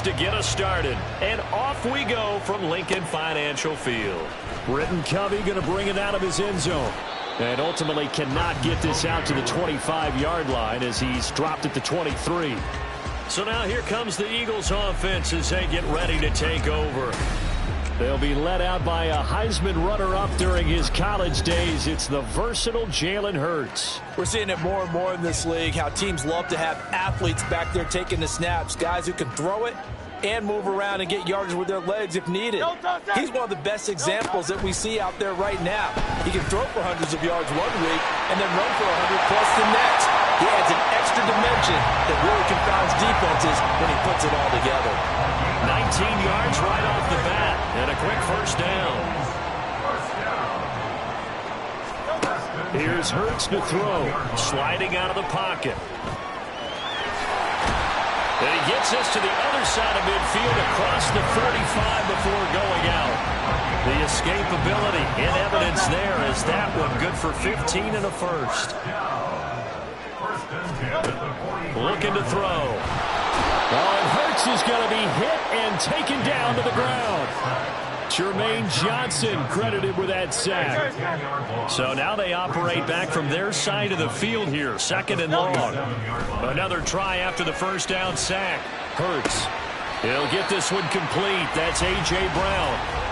to get us started. And off we go from Lincoln Financial Field. Britton Covey going to bring it out of his end zone. And ultimately cannot get this out to the 25-yard line as he's dropped at the 23. So now here comes the Eagles offense as they get ready to take over. They'll be led out by a Heisman runner-up during his college days. It's the versatile Jalen Hurts. We're seeing it more and more in this league, how teams love to have athletes back there taking the snaps, guys who can throw it and move around and get yardage with their legs if needed. He's one of the best examples that we see out there right now. He can throw for hundreds of yards one week and then run for 100-plus the next. He adds an extra dimension that really confounds defenses when he puts it all together. 19 yards right off the bat and a quick first down. Here's Hurts to throw. Sliding out of the pocket. And he gets us to the other side of midfield across the 35 before going out. The escapability in evidence there as that one good for 15 and a first. Looking to throw. Oh, and Hurts is going to be hit and taken down to the ground. Jermaine Johnson credited with that sack. So now they operate back from their side of the field here, 2nd and long. Another try after the first down sack. Hurts. He'll get this one complete. That's A.J. Brown.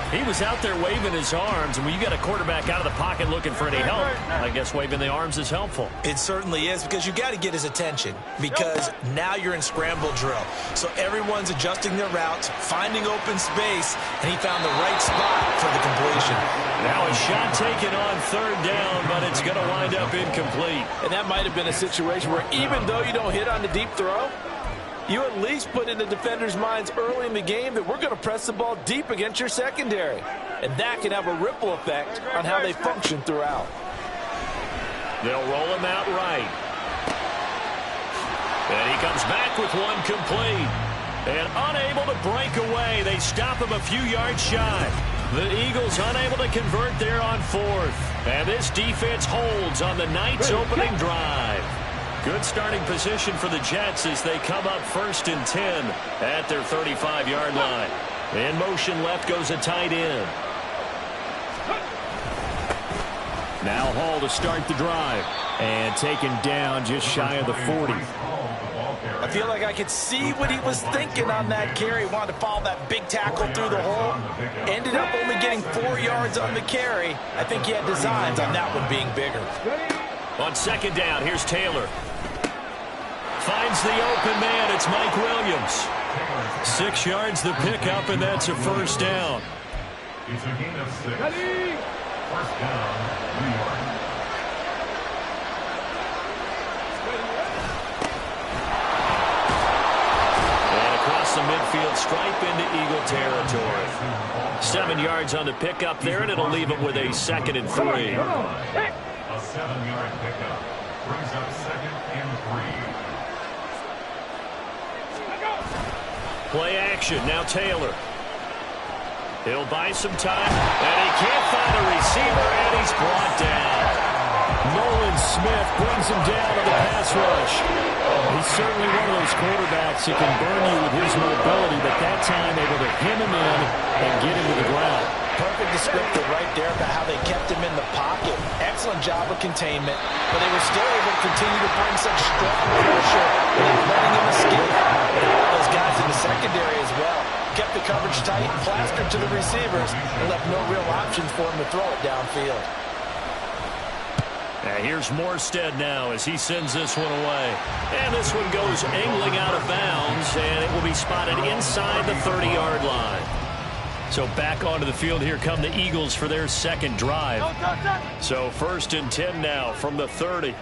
He was out there waving his arms, and when you got a quarterback out of the pocket looking for any help, I guess waving the arms is helpful. It certainly is, because you got to get his attention, because now you're in scramble drill. So everyone's adjusting their routes, finding open space, and he found the right spot for the completion. Now a shot taken on 3rd down, but it's going to wind up incomplete. And that might have been a situation where even though you don't hit on the deep throw, you at least put in the defenders' minds early in the game that we're going to press the ball deep against your secondary. And that can have a ripple effect on how they function throughout. They'll roll him out right. And he comes back with one complete. And unable to break away. They stop him a few yards shy. The Eagles unable to convert there on 4th. And this defense holds on the night's opening drive. Good starting position for the Jets as they come up 1st and 10 at their 35-yard line. In motion left goes a tight end. Now Hall to start the drive. And taken down just shy of the 40. I feel like I could see what he was thinking on that carry. Wanted to follow that big tackle through the hole. Ended up only getting 4 yards on the carry. I think he had designs on that one being bigger. On 2nd down, here's Taylor. Finds the open man. It's Mike Williams. 6 yards the pickup, and that's a first down. It's a gain of 6. First down, New York. And across the midfield stripe into Eagle territory. 7 yards on the pickup there, and it'll leave him with a 2nd and 3. A 7-yard pickup brings up 2nd and 3. Play action. Now Taylor. He'll buy some time. And he can't find a receiver, and he's brought down. Nolan Smith brings him down to the pass rush. He's certainly one of those quarterbacks that can burn you with his mobility, but that time able to hem him in and get him to the ground. Perfect descriptor right there about how they kept him in the pocket. Excellent job of containment, but they were still able to continue to bring such strong pressure without letting him escape. Those guys in the secondary as well kept the coverage tight, plastered to the receivers, and left no real options for him to throw it downfield. Here's Morstead now as he sends this one away. And this one goes angling out of bounds, and it will be spotted inside the 30-yard line. So back onto the field here come the Eagles for their 2nd drive. So 1st and 10 now from the 30.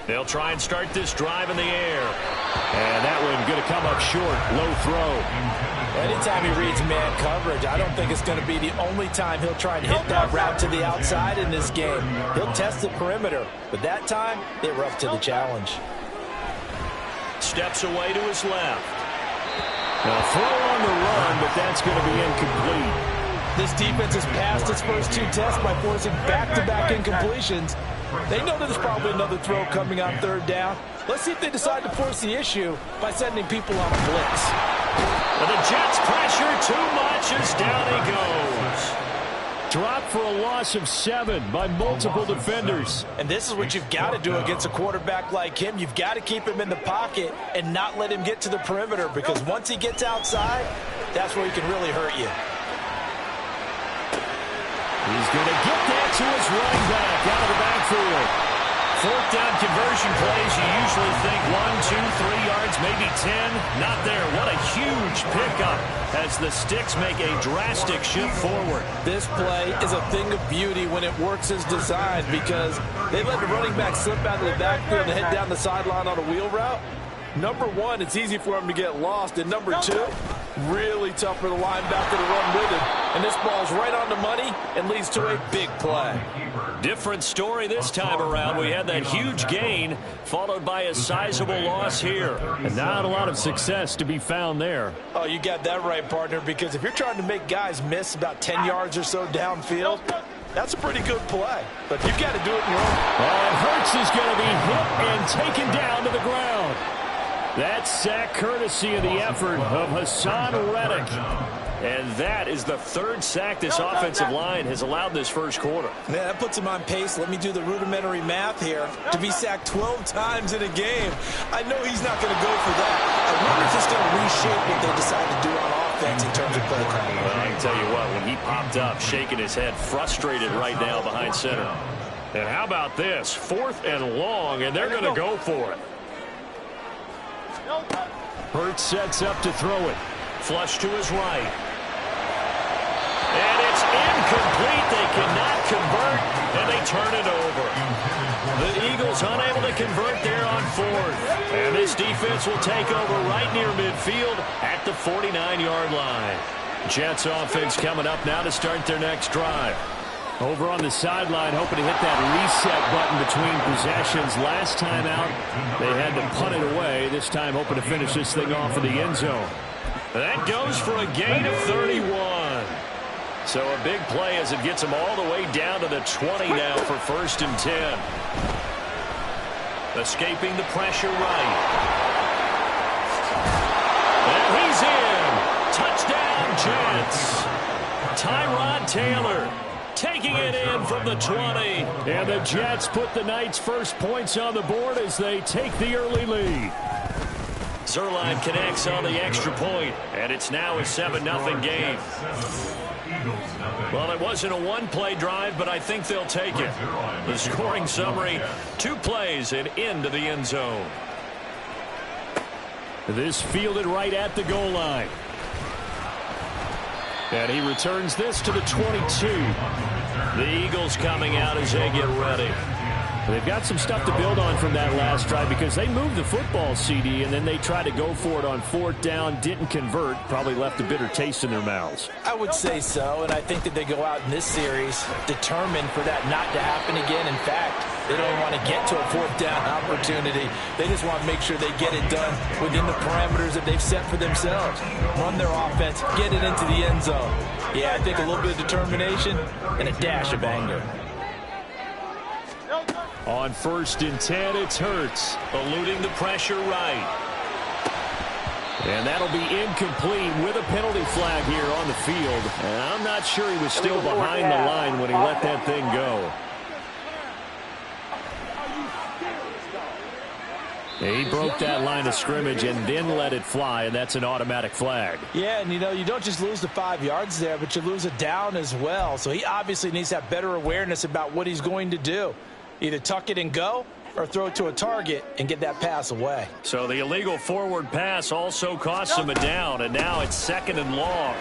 They'll try and start this drive in the air. And that one going to come up short. Low throw. Anytime he reads man coverage, I don't think it's going to be the only time he'll try and hit that route to the outside in this game. He'll test the perimeter, but that time they were up to the challenge. Steps away to his left. A throw on the run, but that's going to be incomplete. This defense has passed its first 2 tests by forcing back-to-back incompletions. They know there's probably another throw coming on 3rd down. Let's see if they decide to force the issue by sending people on a blitz. And the Jets pressure too much as down he goes. Dropped for a loss of 7 by multiple defenders. And this is what you've got to do against a quarterback like him. You've got to keep him in the pocket and not let him get to the perimeter, because once he gets outside, that's where he can really hurt you. He's going to get that to his running back out of the backfield. Fourth down conversion plays, you usually think 1, 2, 3 yards, maybe 10. Not there. What a huge pickup as the sticks make a drastic shift forward. This play is a thing of beauty when it works as designed, because they let the running back slip out of the backfield and head down the sideline on a wheel route. Number one, it's easy for him to get lost. And number two, really tough for the linebacker to run with him. And this ball's right on the money and leads to a big play. Different story this time around. We had that huge gain followed by a sizable loss here. And not a lot of success to be found there. Oh, you got that right, partner, because if you're trying to make guys miss about 10 yards or so downfield, that's a pretty good play. But you've got to do it in your own. And Hurts is going to be hit and taken down to the ground. That sack courtesy of the effort of Hassan Reddick. And that is the third sack this offensive line has allowed this first quarter. Man, that puts him on pace. Let me do the rudimentary math here. To be sacked 12 times in a game, I know he's not going to go for that. I wonder if it's going to reshape what they decide to do on offense in terms of play calling. Well, I can tell you what, when he popped up, shaking his head, frustrated right now behind center. And how about this? 4th and long, and they're going to go for it. Hurts sets up to throw it. Flush to his right. And it's incomplete. They cannot convert, and they turn it over. The Eagles unable to convert there on 4th. And this defense will take over right near midfield at the 49-yard line. Jets offense coming up now to start their next drive. Over on the sideline, hoping to hit that reset button between possessions. Last time out, they had to punt it away. This time, hoping to finish this thing off in the end zone. That goes for a gain of 31. So a big play as it gets them all the way down to the 20 now for 1st and 10. Escaping the pressure right. And he's in. Touchdown, Jets. Tyrod Taylor taking it in from the 20. And the Jets put the Knights' first points on the board as they take the early lead. Zerline connects on the extra point, and it's now a 7-0 game. Well, it wasn't a one-play drive, but I think they'll take it. The scoring summary, 2 plays and into the end zone. This fielded right at the goal line. And he returns this to the 22. The Eagles coming out as they get ready. They've got some stuff to build on from that last drive because they moved the football, CD, and then they tried to go for it on 4th down, didn't convert, probably left a bitter taste in their mouths. I would say so, and I think that they go out in this series determined for that not to happen again. In fact, they don't want to get to a 4th down opportunity. They just want to make sure they get it done within the parameters that they've set for themselves. Run their offense, get it into the end zone. Yeah, I think a little bit of determination and a dash of anger. On 1st and 10, it's Hurts. Eluding the pressure right. And that'll be incomplete with a penalty flag here on the field. And I'm not sure he was still behind the line when he let that thing go. He broke that line of scrimmage and then let it fly, and that's an automatic flag. Yeah, and you know, you don't just lose the 5 yards there, but you lose a down as well. So he obviously needs to have better awareness about what he's going to do. Either tuck it and go or throw it to a target and get that pass away. So the illegal forward pass also cost him a down, and now it's 2nd and long.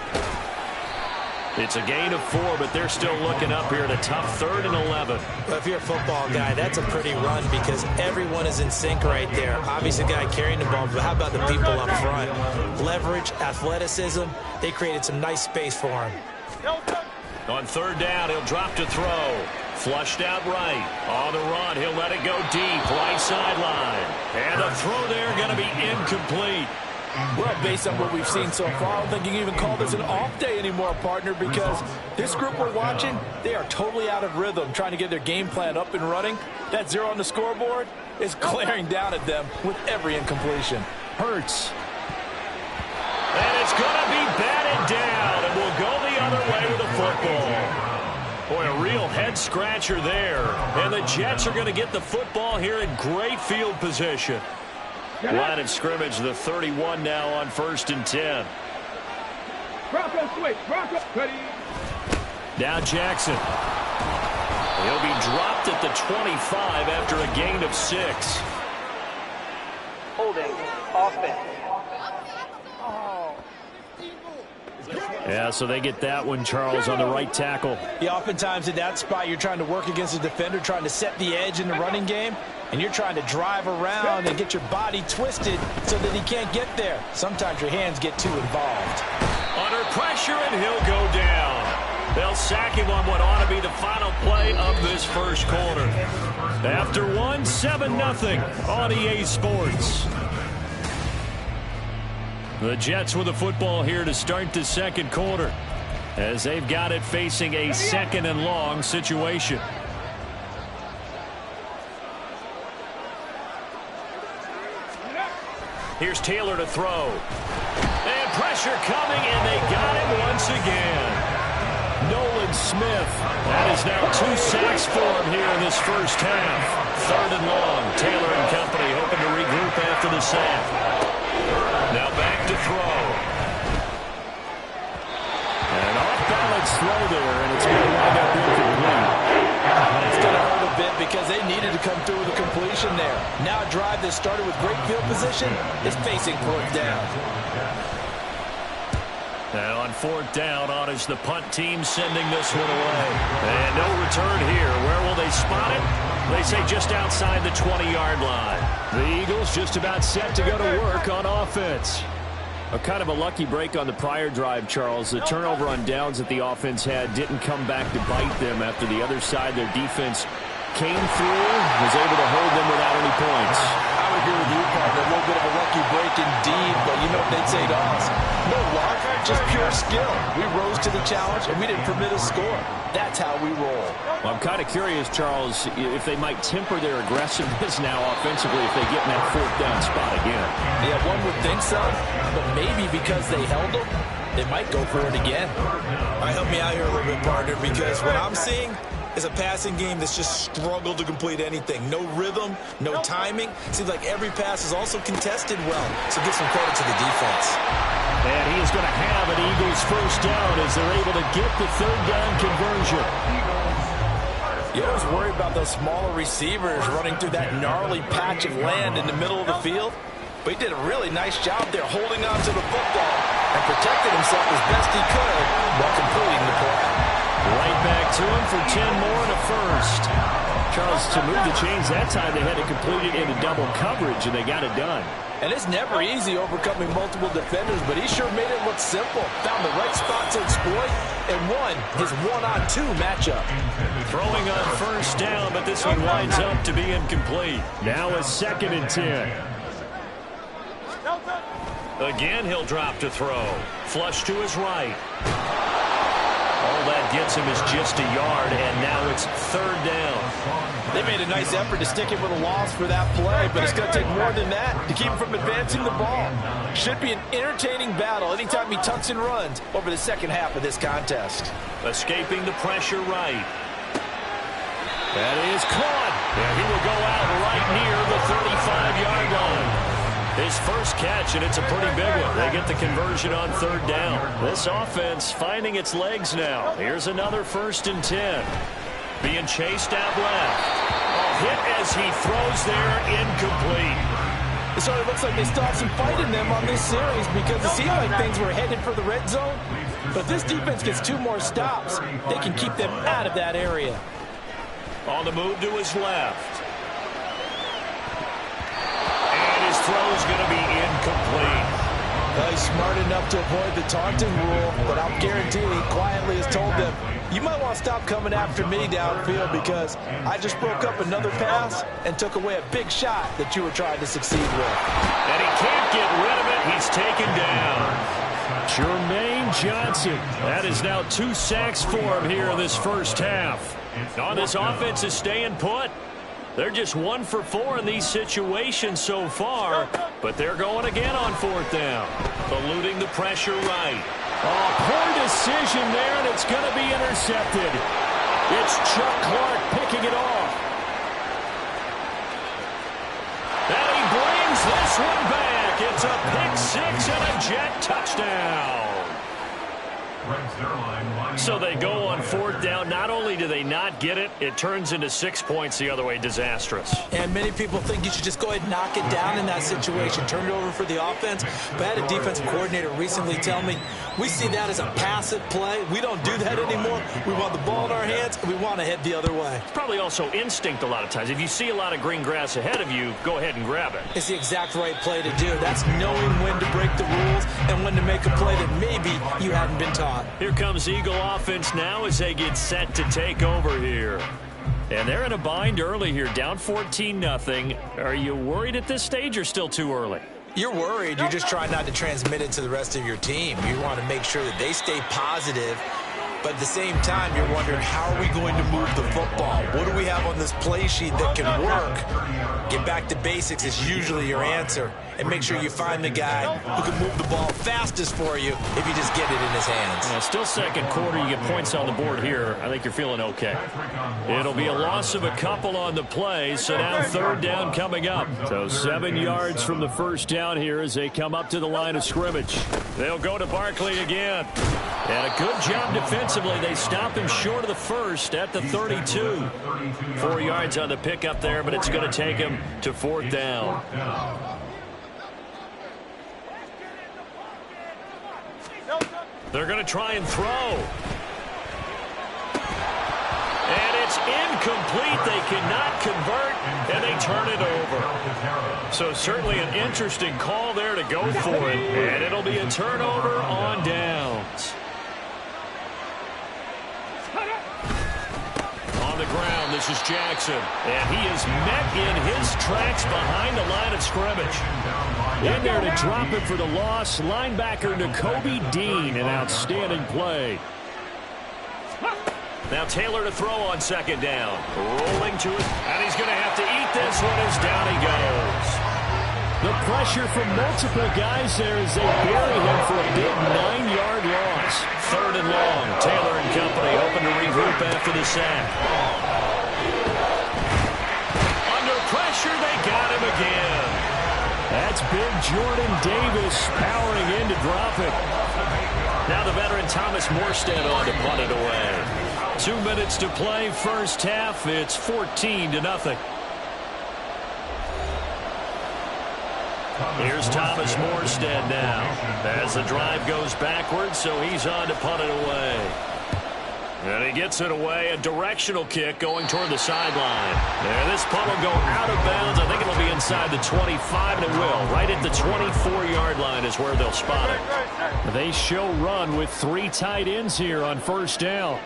It's a gain of 4, but they're still looking up here at a tough 3rd and 11. Well, if you're a football guy, that's a pretty run because everyone is in sync right there. Obviously, the guy carrying the ball, but how about the people up front? Leverage, athleticism, they created some nice space for him. On 3rd down, he'll drop to throw. Flushed out right. On the run, he'll let it go deep, right sideline. And the throw there going to be incomplete. Well, based on what we've seen so far, I don't think you can even call this an off day anymore, partner, because this group we're watching, they are totally out of rhythm, trying to get their game plan up and running. That 0 on the scoreboard, is glaring down at them with every incompletion. Hurts. And it's going to be batted down, and we'll go the other way with the football. Boy, a real head-scratcher there. And the Jets are going to get the football here in great field position. Line of scrimmage, the 31 now on 1st and 10. Bronco switch. Bronco. Ready. Now Jackson. He'll be dropped at the 25 after a gain of 6. Holding. Offense. Yeah, so they get that one, Charles, on the right tackle. Yeah, oftentimes in that spot, you're trying to work against a defender, trying to set the edge in the running game, and you're trying to drive around and get your body twisted so that he can't get there. Sometimes your hands get too involved. Under pressure, and he'll go down. They'll sack him on what ought to be the final play of this first quarter. After one, 7-0 on EA Sports. The Jets with the football here to start the second quarter, as they've got it facing a 2nd and long situation. Here's Taylor to throw. And pressure coming, and they got him once again. Nolan Smith. That is now 2 sacks for him here in this first half. 3rd and long. Taylor and company hoping to regroup after the sack. Now back to throw. And off-balance throw there, and it's going to wind up incomplete. It's going to hurt a bit because they needed to come through with a completion there. Now a drive that started with great field position is facing 4th down. Now on 4th down, on is the punt team sending this one away. And no return here. Where will they spot it? They say just outside the 20-yard line. The Eagles just about set to go to work on offense. A kind of a lucky break on the prior drive, Charles. The turnover on downs that the offense had didn't come back to bite them after the other side. Their defense came through, was able to hold them without any points. I would agree with you, partner. A little bit of a lucky break indeed, but you know what they'd say to us? No luck, just pure skill. We rose to the challenge, and we didn't permit a score. That's how we roll. Well, I'm kind of curious, Charles, if they might temper their aggressiveness now offensively if they get in that 4th down spot again. Yeah, one would think so, but maybe because they held them, they might go for it again. All right, help me out here a little bit, partner, because what I'm seeing is a passing game that's just struggled to complete anything. No rhythm, no timing. Seems like every pass is also contested well, so give some credit to the defense. And he is going to have an Eagles first down as they're able to get the 3rd down conversion. You always worry about those smaller receivers running through that gnarly patch of land in the middle of the field. But he did a really nice job there holding on to the football and protected himself as best he could while completing the play. Right back to him for 10 more and a first. Charles, to move the chains that time, they had to complete it into double coverage, and they got it done. And it's never easy overcoming multiple defenders, but he sure made it look simple. Found the right spot to exploit and won his 1-on-2 matchup. Throwing on 1st down, but this one winds up to be incomplete. Now a 2nd and 10. Again, he'll drop to throw. Flush to his right. All that gets him is just a yard, and now it's 3rd down. They made a nice effort to stick him with a loss for that play, but it's going to take more than that to keep him from advancing the ball. Should be an entertaining battle anytime he tucks and runs over the second half of this contest. Escaping the pressure right. That is caught. And he will go out right near the 35-yard line. His first catch, and it's a pretty big one. They get the conversion on 3rd down. This offense finding its legs now. Here's another 1st and 10. Being chased out left. Hit as he throws there, incomplete. It sort of looks like they still have some fight in them on this series because it seemed like things were headed for the red zone. But if this defense gets 2 more stops, they can keep them out of that area. On the move to his left. And his throw's going to be incomplete. He's smart enough to avoid the taunting rule, but I'll guarantee he quietly has told them, you might want to stop coming after me downfield because I just broke up another pass and took away a big shot that you were trying to succeed with. And he can't get rid of it. He's taken down. Jermaine Johnson. That is now 2 sacks for him here in this first half. On this offense is staying put. They're just 1 for 4 in these situations so far, but they're going again on 4th down. Eluding the pressure right. Oh, poor decision there, and it's going to be intercepted. It's Chuck Clark picking it off. And he brings this one back. It's a pick 6 and a Jet touchdown. So they go on 4th down. Not only do they not get it, it turns into 6 points the other way. Disastrous. And many people think you should just go ahead and knock it down in that situation. Turn it over for the offense. But I had a defensive coordinator recently tell me, we see that as a passive play. We don't do that anymore. We want the ball in our hands, and we want to head the other way. It's probably also instinct a lot of times. If you see a lot of green grass ahead of you, go ahead and grab it. It's the exact right play to do. That's knowing when to break the rules and when to make a play that maybe you hadn't been taught. Here comes Eagle offense now as they get set to take over here. And they're in a bind early here, down 14-0. Are you worried at this stage or still too early? You're worried. You're just trying not to transmit it to the rest of your team. You want to make sure that they stay positive. But at the same time, you're wondering, how are we going to move the football? What do we have on this play sheet that can work? Get back to basics is usually your answer. And make sure you find the guy who can move the ball fastest for you if you just get it in his hands. Still second quarter. You get points on the board here. I think you're feeling okay. It'll be a loss of a couple on the play, so now 3rd down coming up. So 7 yards from the first down here as they come up to the line of scrimmage. They'll go to Barkley again. And a good job defensively. They stop him short of the first at the 32. 4 yards on the pickup there, but it's going to take him to 4th down. They're going to try and throw. And it's incomplete. They cannot convert, and they turn it over. So certainly an interesting call there to go for it. And it'll be a turnover on downs. On the ground, this is Jackson. And he is met in his tracks behind the line of scrimmage. In there to drop it for the loss, linebacker Nakobe Dean, an outstanding play. Now Taylor to throw on 2nd down. Rolling to it, and he's going to have to eat this one as down he goes. The pressure from multiple guys there as they bury him for a big 9-yard loss. 3rd and long. Taylor and company hoping to regroup after the sack. Under pressure, they got him again. That's big Jordan Davis powering in to drop it. Now the veteran Thomas Morstead on to punt it away. 2 minutes to play first half. It's 14-0. Here's Thomas Morstead now as the drive goes backwards, so he's on to punt it away. And he gets it away, a directional kick going toward the sideline. And this punt will go out of bounds. I think it'll be inside the 25, and it will. Right at the 24-yard line is where they'll spot it. They show run with 3 tight ends here on 1st down.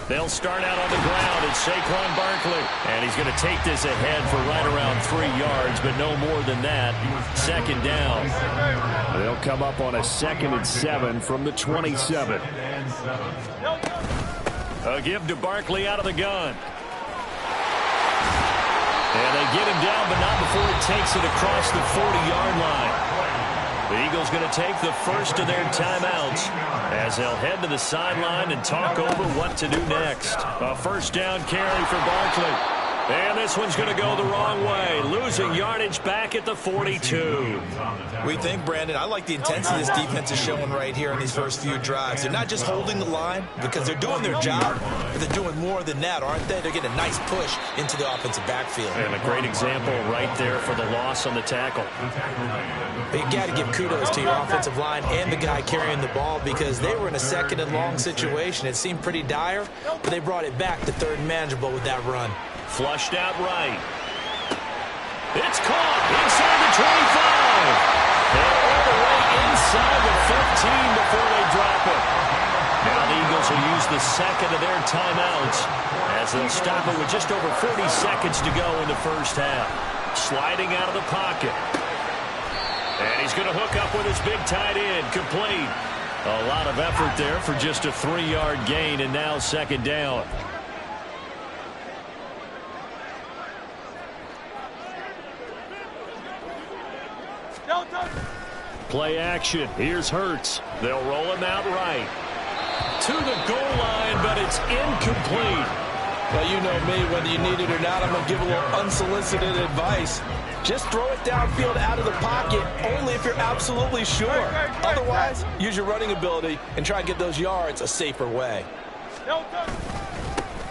They'll start out on the ground. It's Saquon Barkley. And he's going to take this ahead for right around 3 yards, but no more than that. 2nd down. They'll come up on a 2nd and 7 from the 27. A give to Barkley out of the gun. And they get him down, but not before he takes it across the 40-yard line. The Eagles going to take the first of their timeouts as they'll head to the sideline and talk over what to do next. A 1st down carry for Barkley. And this one's going to go the wrong way. Losing yardage back at the 42. We think, Brandon, I like the intensity this defense is showing right here in these first few drives. They're not just holding the line because they're doing their job, but they're doing more than that, aren't they? They're getting a nice push into the offensive backfield. And a great example right there for the loss on the tackle. You got to give kudos to your offensive line and the guy carrying the ball because they were in a 2nd and long situation. It seemed pretty dire, but they brought it back to 3rd and manageable with that run. Flushed out right. It's caught inside the 25. And all the way inside the 15 before they drop it. Now the Eagles will use the 2nd of their timeouts as they'll stop it with just over 40 seconds to go in the first half. Sliding out of the pocket. And he's going to hook up with his big tight end. Complete. A lot of effort there for just a 3-yard gain, and now 2nd down. Play action. Here's Hurts. They'll roll him out right. To the goal line, but it's incomplete. Well, you know me, whether you need it or not, I'm going to give a little unsolicited advice. Just throw it downfield out of the pocket, only if you're absolutely sure. Otherwise, use your running ability and try and get those yards a safer way.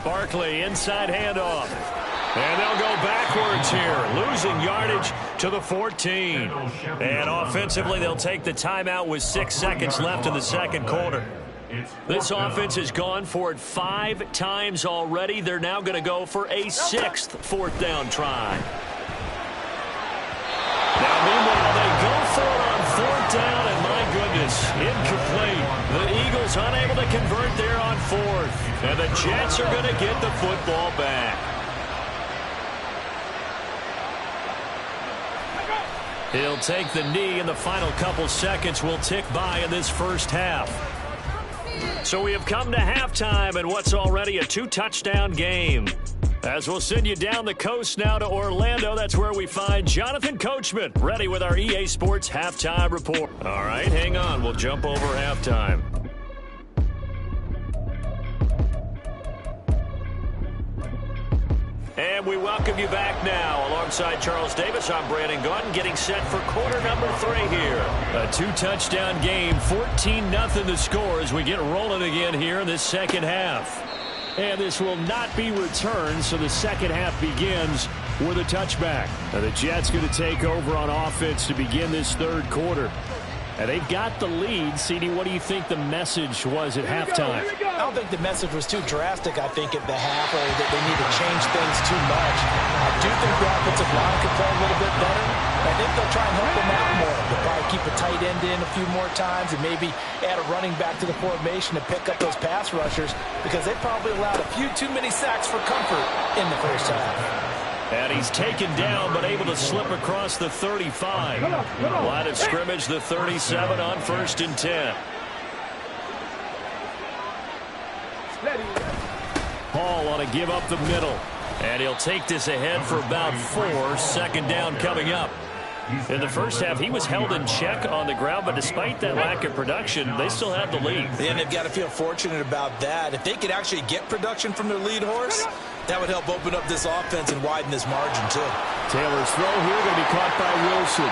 Barkley, inside handoff. And they'll go backwards here, losing yardage to the 14. And offensively, they'll take the timeout with 6 seconds left in the second quarter. This offense has gone for it 5 times already. They're now going to go for a 6th fourth down try. Now, meanwhile, they go for it on fourth down, and my goodness, incomplete. The Eagles unable to convert there on fourth. And the Jets are going to get the football back. He'll take the knee, and the final couple seconds will tick by in this first half. So we have come to halftime in what's already a 2-touchdown game. As we'll send you down the coast now to Orlando, that's where we find Jonathan Coachman, ready with our EA Sports Halftime Report. All right, hang on. We'll jump over halftime. And we welcome you back now. Alongside Charles Davis, I'm Brandon Gaudin, getting set for quarter number 3 here. A 2-touchdown game, 14-0 the score as we get rolling again here in this second half. And this will not be returned, so the second half begins with a touchback. Now the Jets going to take over on offense to begin this third quarter. And they've got the lead. CD, what do you think the message was at halftime? I don't think the message was too drastic, I think, at the half, or that they need to change things too much. I do think the offensive line could play a little bit better. I think they'll try and help them out more. They'll probably keep a tight end in a few more times and maybe add a running back to the formation to pick up those pass rushers, because they probably allowed a few too many sacks for comfort in the first half. And he's taken down, but able to slip across the 35. Line of scrimmage, the 37 on 1st and 10. Hall on a give up the middle. And he'll take this ahead for about 4. 2nd down coming up. In the first half, he was held in check on the ground, but despite that lack of production, they still have the lead. And they've got to feel fortunate about that. If they could actually get production from their lead horse, that would help open up this offense and widen this margin, too. Taylor's throw here going to be caught by Wilson.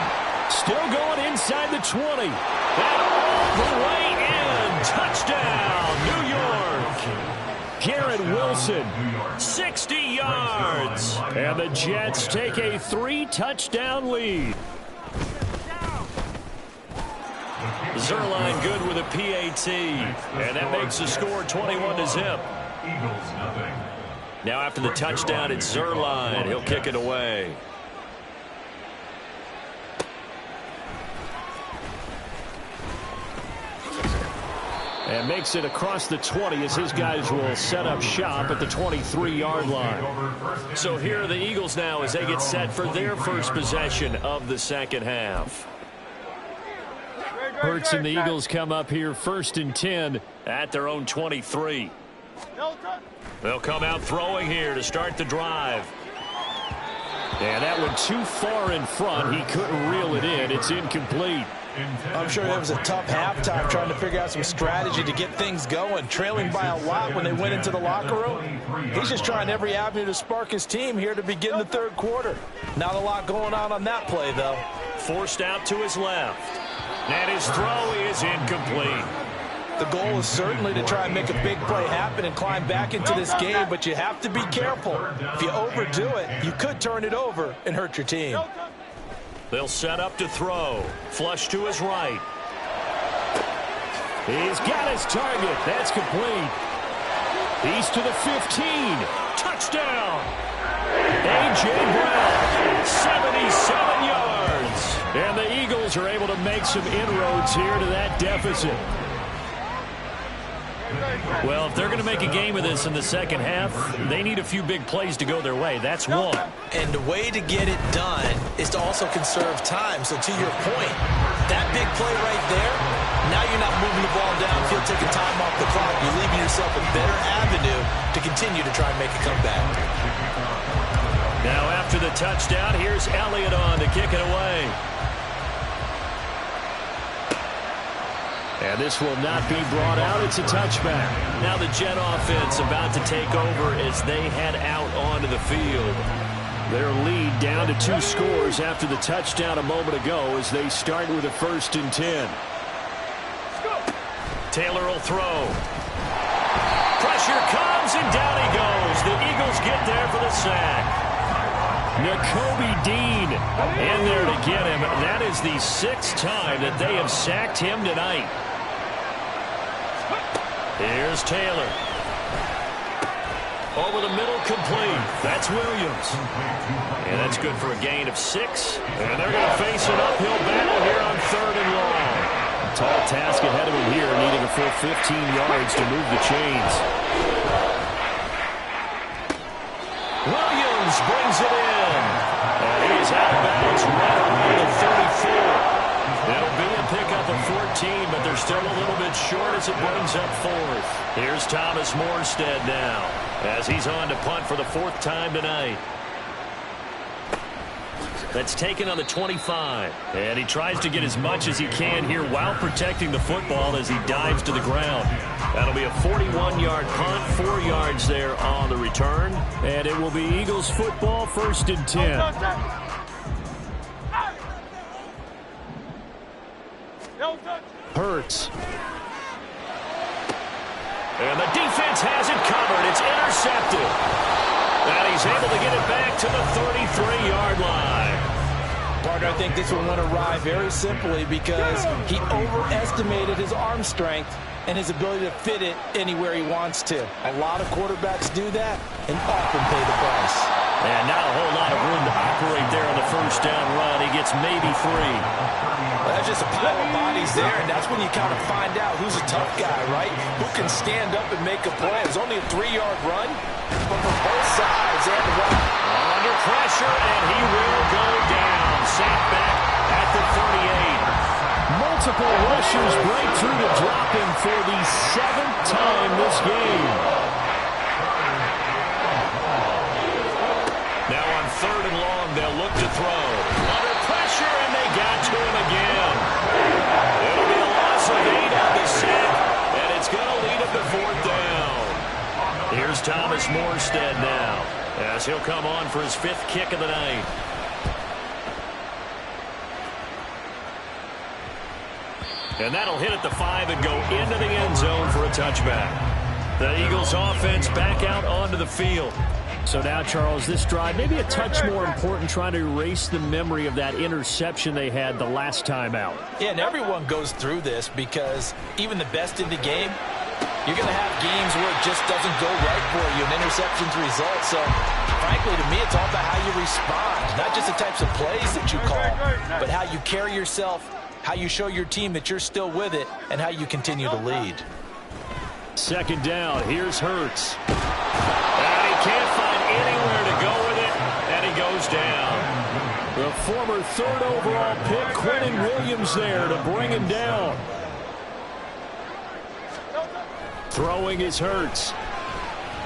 Still going inside the 20. And all the way in. Touchdown, New York. Garrett Wilson, 60 yards. And the Jets take a 3-touchdown lead. Zerline good with a PAT. And that makes the score 21-0. Eagles nothing. Now after the touchdown, it's Zerline. He'll kick it away. And makes it across the 20 as his guys will set up shop at the 23-yard line. So here are the Eagles now as they get set for their first possession of the second half. Hurts and the Eagles come up here 1st and 10 at their own 23. They'll come out throwing here to start the drive. And that one too far in front. He couldn't reel it in. It's incomplete. I'm sure that was a tough halftime trying to figure out some strategy to get things going. Trailing by a lot when they went into the locker room. He's just trying every avenue to spark his team here to begin the third quarter. Not a lot going on that play, though. Forced out to his left. And his throw is incomplete. The goal is certainly to try and make a big play happen and climb back into this game, but you have to be careful. If you overdo it, you could turn it over and hurt your team. They'll set up to throw. Flush to his right. He's got his target. That's complete. He's to the 15. Touchdown. A.J. Brown, 77 yards. And the Eagles are able to make some inroads here to that deficit. Well, if they're going to make a game of this in the second half, they need a few big plays to go their way. That's one. And the way to get it done is to also conserve time. So to your point, that big play right there, now you're not moving the ball downfield, taking time off the clock. You're leaving yourself a better avenue to continue to try and make a comeback. Now after the touchdown, here's Elliott on to kick it away. And this will not be brought out. It's a touchback. Now the Jet offense about to take over as they head out onto the field. Their lead down to 2 scores after the touchdown a moment ago as they start with a 1st and 10. Taylor will throw. Pressure comes, and down he goes. The Eagles get there for the sack. Nakobe Dean in there to get him. That is the 6th time that they have sacked him tonight. Here's Taylor. Over the middle, complete. That's Williams. And that's good for a gain of 6. And they're going to face an uphill battle here on 3rd and long. Tall task ahead of him here, needing a full 15 yards to move the chains. Williams brings it in. And he is out of bounds right around the 34. It'll be a pickup of 14, but they're still a little bit short as it brings up 4th. Here's Thomas Morstead now as he's on to punt for the 4th time tonight. That's taken on the 25. And he tries to get as much as he can here while protecting the football as he dives to the ground. That'll be a 41-yard punt, 4 yards there on the return. And it will be Eagles football, 1st and 10. Hurts. And the defense has it covered. It's intercepted. And he's able to get it back to the 33-yard line. Partner, I think this one went awry very simply because he overestimated his arm strength and his ability to fit it anywhere he wants to. A lot of quarterbacks do that and often pay the price. And not a whole lot of room to operate there on the 1st down run. He gets maybe 3. Well, that's just a pile of bodies there, and that's when you kind of find out who's a tough guy, right? Who can stand up and make a play. It's only a 3-yard run, but for both sides and the run. Under pressure, and he will go down. Sacked back at the 38. Multiple rushers break through to drop him for the 7th time this game. Now on 3rd and long, they'll look to throw. Under pressure, and they got to him again. It'll be a loss of 8 on the sack, and it's going to lead him to 4th down. Here's Thomas Morstead now as he'll come on for his 5th kick of the night. And that'll hit at the 5 and go into the end zone for a touchback. The Eagles offense back out onto the field. So now, Charles, this drive maybe a touch more important, trying to erase the memory of that interception they had the last time out. Yeah, and everyone goes through this because even the best in the game, you're going to have games where it just doesn't go right for you and interceptions result. So, frankly, to me, it's all about how you respond, not just the types of plays that you call, but how you carry yourself, how you show your team that you're still with it, and how you continue to lead. 2nd down. Here's Hurts. And he can't find anywhere to go with it, and he goes down. The former 3rd overall pick, Quentin Williams, there to bring him down. Throwing is Hurts.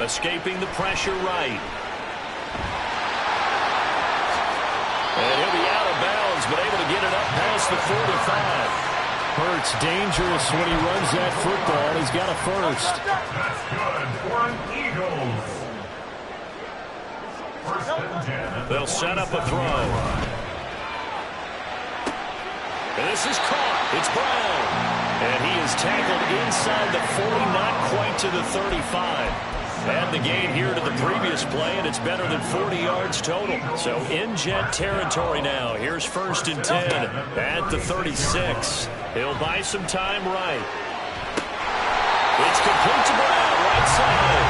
Escaping the pressure right. And he'll be out of bounds, but able to get it up past the 45. Hurts dangerous when he runs that football. He's got a 1st. That's good for an Eagles. 1st and 10. They'll set up a throw. And this is caught. It's Brown. And he is tackled inside the 40, not quite to the 35. Add the gain here to the previous play, and it's better than 40 yards total. So in Jet territory now. Here's 1st and 10 at the 36. He'll buy some time right. It's complete to Brown, right side.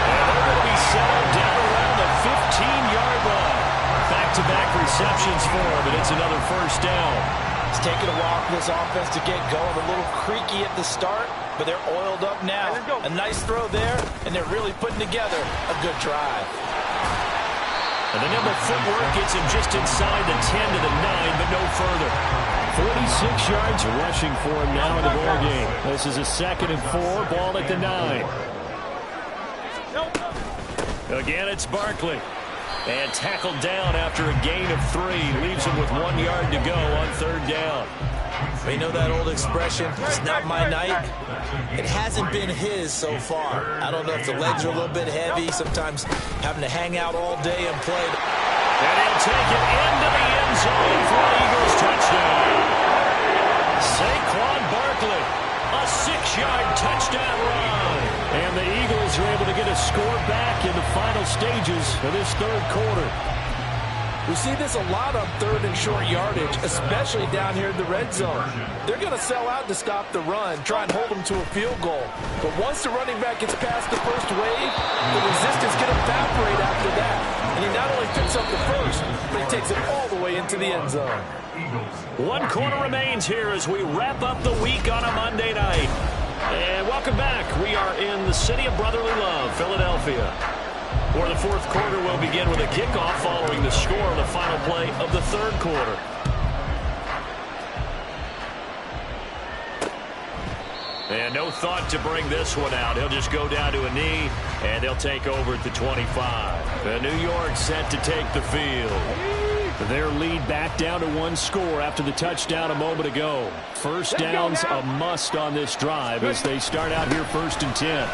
And they're going to be settled down around the 15-yard line. Back-to-back receptions for him, and it's another 1st down. It's taken a while for this offense to get going. A little creaky at the start, but they're oiled up now. A nice throw there, and they're really putting together a good drive. And the number footwork gets him just inside the 10 to the 9, but no further. 46 yards rushing for him now in the ball game. This is a 2nd and 4, ball at the 9. Again, it's Barkley. And tackled down after a gain of 3. Leaves him with 1 yard to go on 3rd down. You know that old expression, it's not my night? It hasn't been his so far. I don't know if the legs are a little bit heavy, sometimes having to hang out all day and play. And he'll take it into the end zone for an Eagles touchdown. Saquon Barkley, a 6-yard touchdown run. And the Eagles are able to get a score back in the final stages of this third quarter. We see this a lot on third and short yardage, especially down here in the red zone. They're going to sell out to stop the run, try and hold them to a field goal. But once the running back gets past the first wave, the resistance can evaporate after that. And he not only picks up the first, but he takes it all the way into the end zone. One quarter remains here as we wrap up the week on a Monday night. And welcome back. We are in the city of brotherly love, Philadelphia, where the fourth quarter will begin with a kickoff following the score on the final play of the third quarter. And no thought to bring this one out. He'll just go down to a knee, and they'll take over at the 25. The New York set to take the field. Their lead back down to one score after the touchdown a moment ago. First down's a must on this drive as they start out here 1st and 10.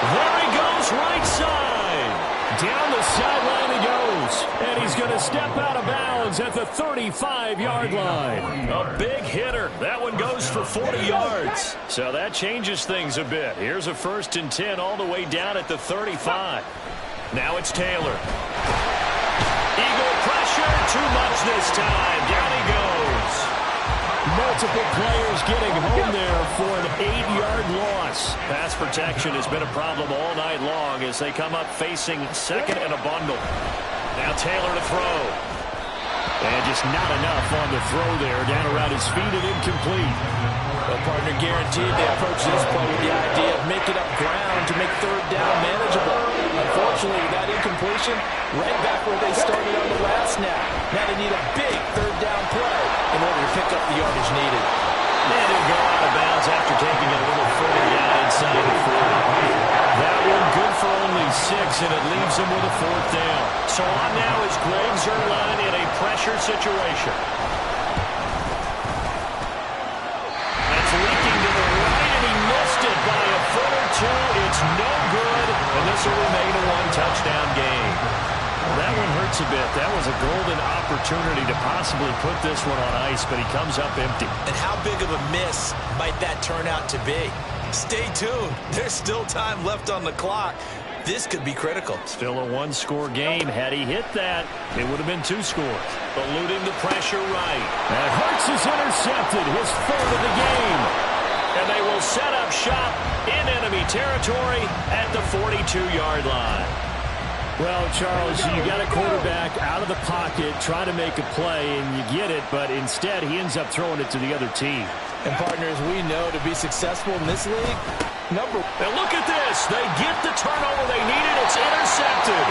There he goes, right side. Down the sideline he goes. And he's going to step out of bounds at the 35-yard line. A big hitter. That one goes for 40 yards. So that changes things a bit. Here's a 1st and 10 all the way down at the 35. Now it's Taylor. Eagle pressure, too much this time. Down he goes. Multiple players getting home there for an 8-yard loss. Pass protection has been a problem all night long as they come up facing second and a bundle. Now Taylor to throw. And just not enough on the throw there. Down around his feet and incomplete. Well, partner, guaranteed they approach this play with the idea of making up ground to make third down manageable. Unfortunately, with that incompletion, right back where they started on the last snap. Now they need a big third down play in order to pick up the yardage needed. And he'll go out of bounds after taking it a little further down inside the 40. That one good for only 6, and it leaves him with a 4th down. So on now is Greg Zuerlein in a pressure situation. That's leaking to the right, and he missed it by a foot or two. It's no good, and this will remain a one-touchdown game. That one hurts a bit. That was a golden opportunity to possibly put this one on ice, but he comes up empty. And how big of a miss might that turn out to be? Stay tuned. There's still time left on the clock. This could be critical. Still a one-score game. Had he hit that, it would have been 2 scores. Eluding the pressure right. And Hurts is intercepted, his 3rd of the game. And they will set up shop in enemy territory at the 42-yard line. Well, Charles, you got a quarterback out of the pocket, trying to make a play, and you get it, but instead he ends up throwing it to the other team. And partners, we know to be successful in this league, and look at this. They get the turnover they needed. It's intercepted.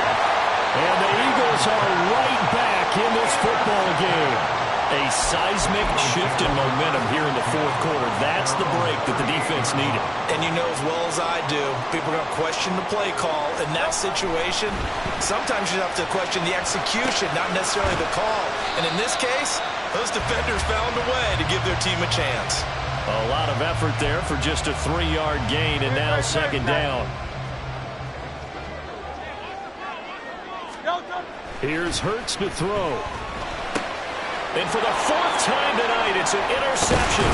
And the Eagles are right back in this football game. A seismic shift in momentum here in the fourth quarter. That's the break that the defense needed. And you know as well as I do, people are going to question the play call in that situation. Sometimes you have to question the execution, not necessarily the call. And in this case, those defenders found a way to give their team a chance. A lot of effort there for just a 3-yard gain, and now 2nd down. Here's Hurts to throw. And for the 4th time tonight, it's an interception.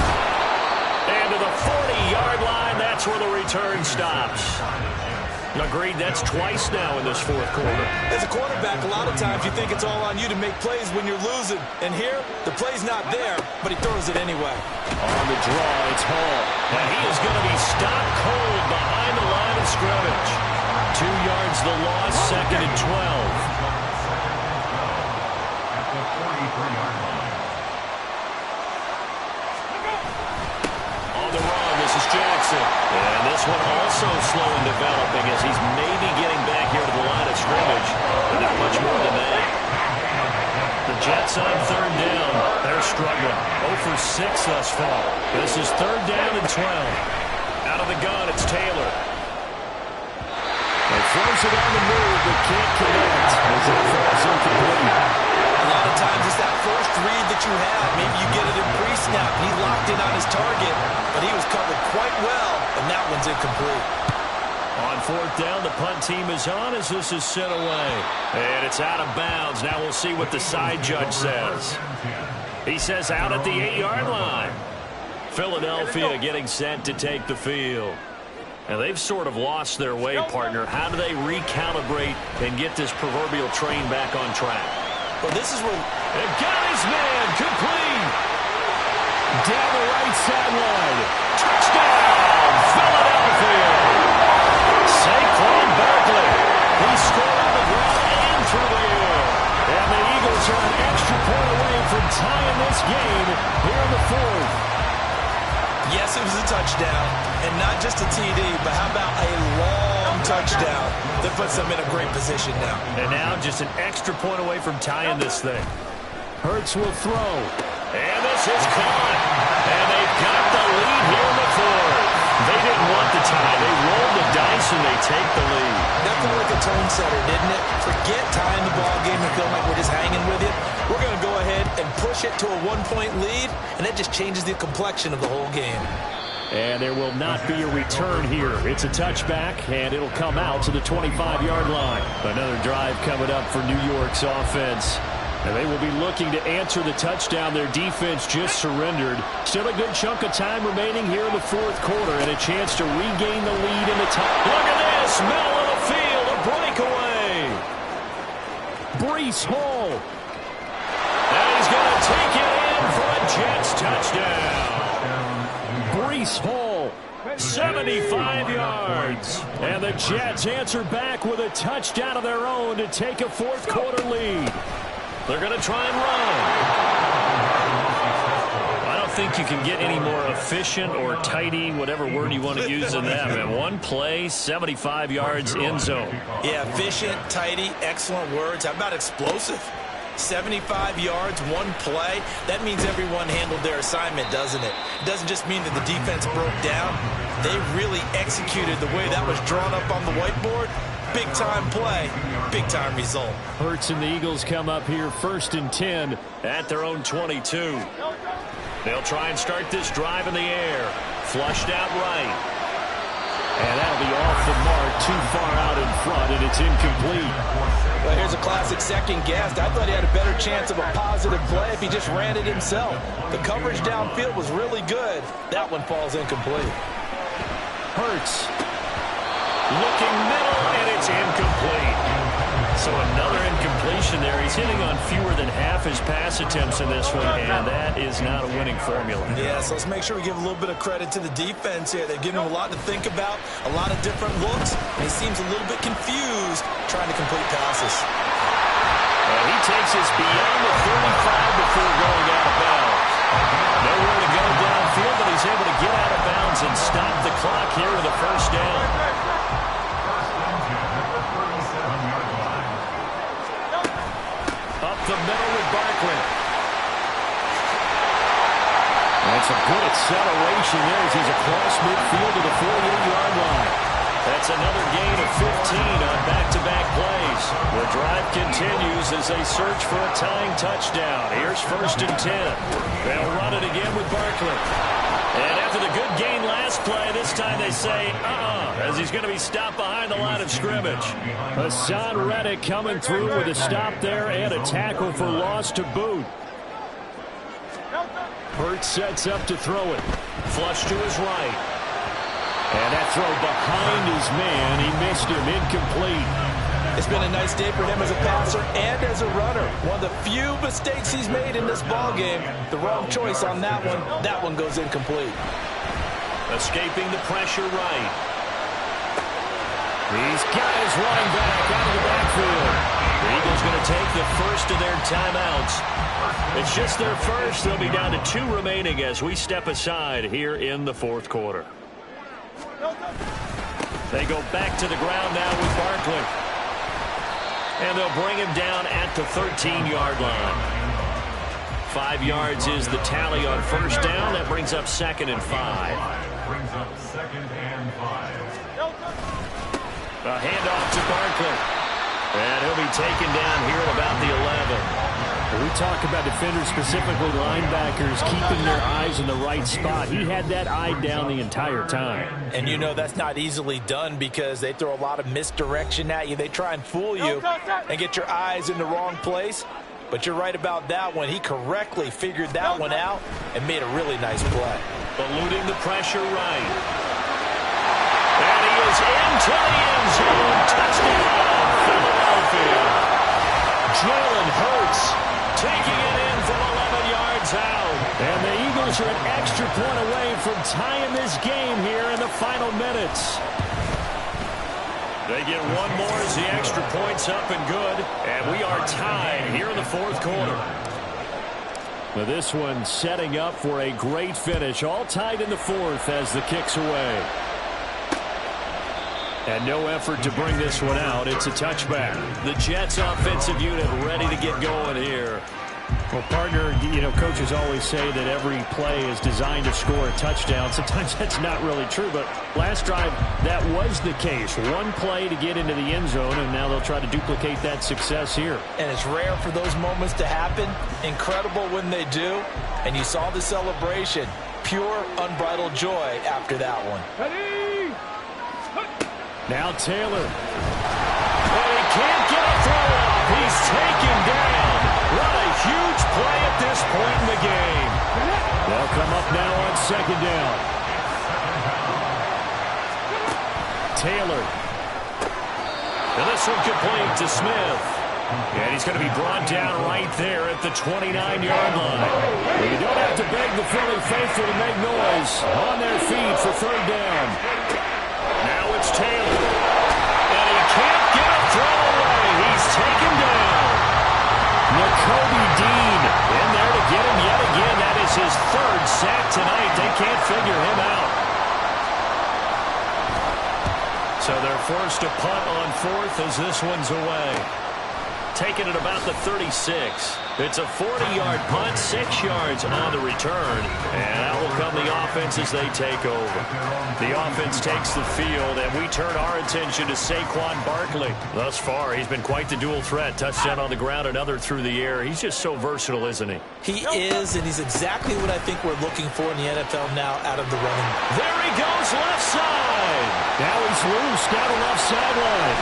And to the 40-yard line, that's where the return stops. Agreed, that's twice now in this fourth quarter. As a quarterback, a lot of times you think it's all on you to make plays when you're losing. And here, the play's not there, but he throws it anyway. On the draw, it's Hall. And he is going to be stopped cold behind the line of scrimmage. 2 yards the loss, 2nd and 12. And this one also slow in developing as he's maybe getting back here to the line of scrimmage. But not much more than that. The Jets on 3rd down. They're struggling. 0 for 6 thus far. This is 3rd down and 12. Out of the gun, it's Taylor. He throws it on the move, but can't connect. As it falls incomplete. A lot of times it's that first read that you have. Maybe you snap. He locked in on his target, but he was covered quite well, and that one's incomplete. On fourth down, the punt team is on as this is sent away. And it's out of bounds. Now we'll see what the side judge says. He says out at the 8-yard line. Philadelphia getting set to take the field. And they've sort of lost their way, partner. How do they recalibrate and get this proverbial train back on track? Well, this is where... And got his man, complete. Down the right sideline. Touchdown, Philadelphia. Saquon Barkley. He scored on the ground and through the air. And the Eagles are an extra point away from tying this game here in the fourth. Yes, it was a touchdown, and not just a TD, but how about a long touchdown that puts them in a great position now. And now just an extra point away from tying this thing. Hurts will throw. And this is caught. And they've got the lead here in the fourth. They didn't want the tie. They rolled the dice and they take the lead. That felt like a tone setter, didn't it? Forget tying the ball game and feeling like we're just hanging with you. We're going to go ahead and push it to a one-point lead, and that just changes the complexion of the whole game. And there will not be a return here. It's a touchback, and it'll come out to the 25-yard line. Another drive coming up for New York's offense. And they will be looking to answer the touchdown their defense just surrendered. Still a good chunk of time remaining here in the fourth quarter and a chance to regain the lead in the top. Look at this. Middle of the field. A breakaway. Breece Hall. And he's going to take it in for a Jets touchdown. Breece Hall. 75 yards. And the Jets answer back with a touchdown of their own to take a fourth quarter lead. They're going to try and run. I don't think you can get any more efficient or tidy, whatever word you want to use in that. Man, one play, 75 yards, end zone. Yeah, efficient, tidy, excellent words. How about explosive? 75 yards, one play. That means everyone handled their assignment, doesn't it? It doesn't just mean that the defense broke down. They really executed the way that was drawn up on the whiteboard. Big-time play, big-time result. Hurts and the Eagles come up here first and 10 at their own 22. They'll try and start this drive in the air. Flushed out right. And that'll be off the mark, too far out in front, and it's incomplete. Well, here's a classic second guess. I thought he had a better chance of a positive play if he just ran it himself. The coverage downfield was really good. That one falls incomplete. Hurts. Looking middle, and it's incomplete. So another incompletion there. He's hitting on fewer than half his pass attempts in this one, and that is not a winning formula. Yeah, so let's make sure we give a little bit of credit to the defense here. They've given him a lot to think about, a lot of different looks, and he seems a little bit confused trying to complete passes. And he takes us beyond the 35 before going out of bounds. Nowhere to go downfield, but he's able to get out of bounds and stop the clock here with a first down. The middle with Barkley. That's a good acceleration there as he's across midfield to the 48-yard line. That's another gain of 15 on back-to-back plays. The drive continues as they search for a tying touchdown. Here's first and 10. They'll run it again with Barkley. And after the good gain last play, this time they say, as he's going to be stopped behind the line of scrimmage. Hassan Reddick coming through with a stop there and a tackle for loss to boot. Hurts sets up to throw it. Flush to his right. And that throw behind his man. He missed him. Incomplete. It's been a nice day for him as a passer and as a runner. One of the few mistakes he's made in this ballgame. The wrong choice on that one. That one goes incomplete. Escaping the pressure right. He's got his running back out of the backfield. The Eagles going to take the first of their timeouts. It's just their first. They'll be down to 2 remaining as we step aside here in the fourth quarter. They go back to the ground now with Barkley. And they'll bring him down at the 13-yard line. 5 yards is the tally on first down. That brings up second and 5. Brings up second and 5. A handoff to Barkley. And he'll be taken down here at about the 11. We talk about defenders, specifically linebackers, keeping their eyes in the right spot. He had that eye down the entire time. And you know that's not easily done because they throw a lot of misdirection at you. They try and fool you and get your eyes in the wrong place. But you're right about that one. He correctly figured that one out and made a really nice play. Eluding the pressure right. And he is into the end zone. Touchdown, Philadelphia. Jalen Hurts taking it in from 11 yards out. And the Eagles are an extra point away from tying this game here in the final minutes. They get one more as the extra point's up and good. And we are tied here in the fourth quarter. Now this one setting up for a great finish. All tied in the fourth as the kick's away. And no effort to bring this one out. It's a touchback. The Jets offensive unit ready to get going here. Well, partner, you know, coaches always say that every play is designed to score a touchdown. Sometimes that's not really true, but last drive, that was the case. One play to get into the end zone, and now they'll try to duplicate that success here. And it's rare for those moments to happen. Incredible when they do. And you saw the celebration. Pure, unbridled joy after that one. Ready? Now Taylor. And he can't get a throw up. He's taken down. What a huge play at this point in the game. They'll come up now on second down. Taylor. And this one complete to Smith. And he's going to be brought down right there at the 29-yard line. You don't have to beg the Philly faithful to make noise. On their feet for third down. Now it's Taylor. And he can't get a throw away. He's taken down. Nakobe Dean in there to get him yet again. That is his third sack tonight. They can't figure him out. So they're forced to punt on fourth as this one's away. Taking it about the 36. It's a 40-yard punt, 6 yards on the return. And that will come the offense as they take over. The offense takes the field, and we turn our attention to Saquon Barkley. Thus far, he's been quite the dual threat. Touchdown on the ground, another through the air. He's just so versatile, isn't he? He is, and he's exactly what I think we're looking for in the NFL now out of the running. There he goes, left side. Now he's loose down the left sideline.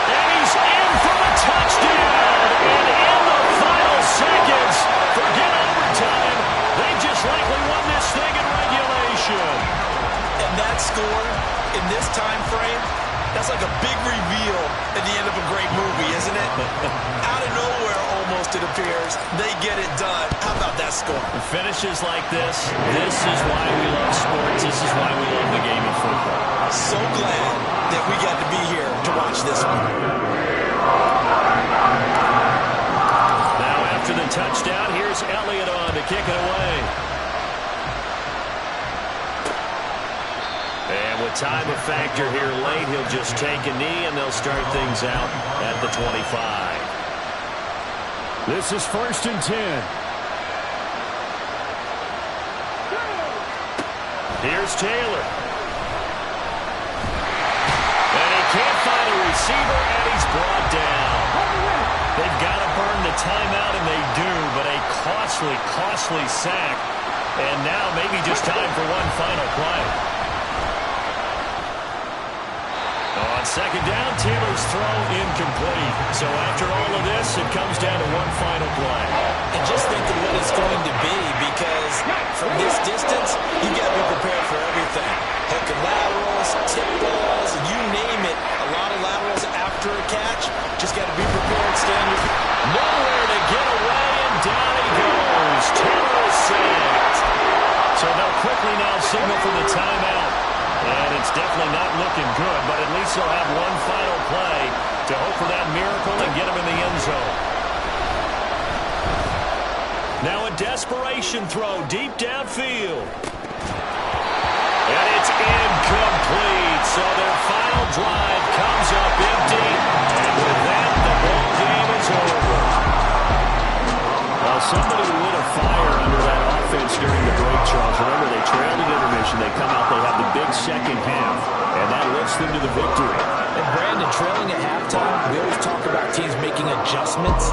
And he's in for a touchdown. And in the final seconds, forget overtime. They just likely won this thing in regulation. And that score in this time frame, that's like a big reveal at the end of a great movie, isn't it? Out of nowhere, almost, it appears. They get it done. How about that score? Finishes like this is why we love sports. This is why we love the game of football. So glad that we got to be here to watch this one. Now after the touchdown, here's Elliott on to kick it away. And with time a factor here late, he'll just take a knee and they'll start things out at the 25. This is 1st and 10. Here's Taylor. And he can't find a receiver, and he's brought down. They've got to burn the timeout, and they do, but a costly, costly sack. And now maybe just time for one final play. On second down, Taylor's throw incomplete. So after all of this, it comes down to one final play. And just think of what it's going to be, because from this distance, you got to be prepared for everything. Hook and laterals, tip balls, you name it. A lot of laterals after a catch. Just got to be prepared, Stanley. Nowhere to get away, and down he goes. Taylor is sacked. So they'll quickly now signal for the timeout. And it's definitely not looking good, but at least they'll have one final play to hope for that miracle and get him in the end zone. Now a desperation throw deep downfield. And it's incomplete. So their final drive comes up empty. And with that, the ball game is over. Well, somebody lit a fire under that offense during the break, Charles. Remember, they trailed at intermission. They come out, they have the big second half, and that lifts them to the victory. And Brandon, trailing at halftime, we always talk about teams making adjustments.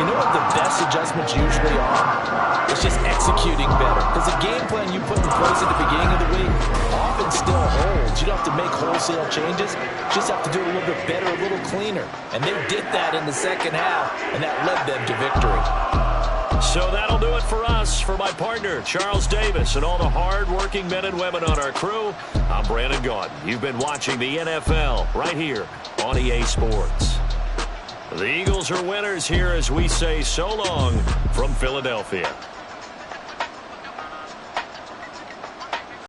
You know what the best adjustments usually are? It's just executing better. Because the game plan you put in place at the beginning of the week often still holds. You don't have to make wholesale changes. You just have to do it a little bit better, a little cleaner. And they did that in the second half, and that led them to victory. So that'll do it for us. For my partner, Charles Davis, and all the hard-working men and women on our crew, I'm Brandon Gaudin. You've been watching the NFL right here on EA Sports. The Eagles are winners here as we say so long from Philadelphia.